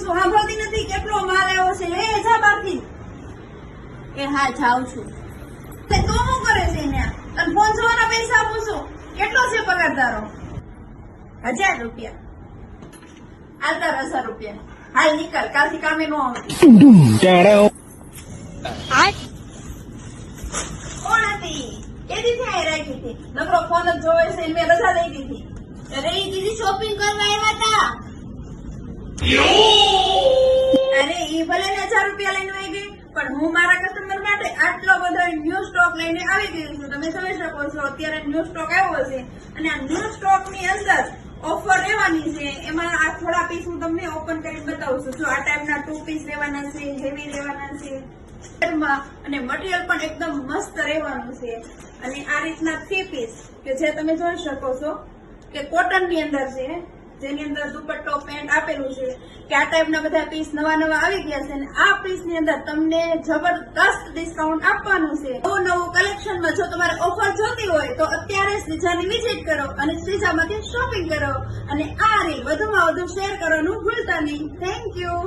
છું, સાંભળતી નથી? કેટલો માલ આવ્યો છે, લે જા બાકી. એ હા જાઉં છું. તો શું કરે છે એને? અને ફોન જોવાના પૈસા આપું છું. કેટલો છે પગાર તારો? 1000 રૂપિયા. આલતા 1000 રૂપિયા. હાલ નીકળ, કાલથી કામે ન આવતી. કોણ હતી? કેદી થી રાખી હતી? નકરો ફોન જ જોવે છે, મેં રજા લઈ દીધી. અરે એ દીદી શોપિંગ કરવા આવ્યા હતા. અરે એ ભલે ને 1000 રૂપિયા લઈને આવી ગઈ, પણ હું મારા કસ્ટમર માટે આટલો બધો ન્યૂ સ્ટોક લઈને આવી ગઈ છું. તમે જોઈ શકો છો અત્યારે ન્યૂ સ્ટોક આવ્યો છે, અને આ ન્યૂ સ્ટોક ની અંદર ઓફર રહેવાની છે. એમાં આ થોડા પીસ હું તમને ઓપન કરીને બતાવું છું. જો આ ટાઈપના 2 પીસ રહેવાના છે, હેવી રહેવાના છે, અને મટીરિયલ પણ એકદમ મસ્ત રહેવાનું છે. અને આ રીતના 3 પીસ કે જે તમે જોઈ શકો છો કે કોટન ની અંદર છે, જેની અંદર દુપટ્ટો પેન્ટ આપેલું છે, કે આ ટાઈપના બધા પીસ નવા આવી ગયા છે. અને આ પીસ ની અંદર તમને જબરદસ્ત ડિસ્કાઉન્ટ આપવાનું છે. નવું કલેક્શનમાં જો તમારે ઓફર જોતી હોય તો અત્યારે શ્રીજાની વિઝિટ કરો અને શ્રીજામાંથી શોપિંગ કરો. અને આ રીલ વધુમાં વધુ શેર કરવાનું ભૂલતા નહીં. Thank you.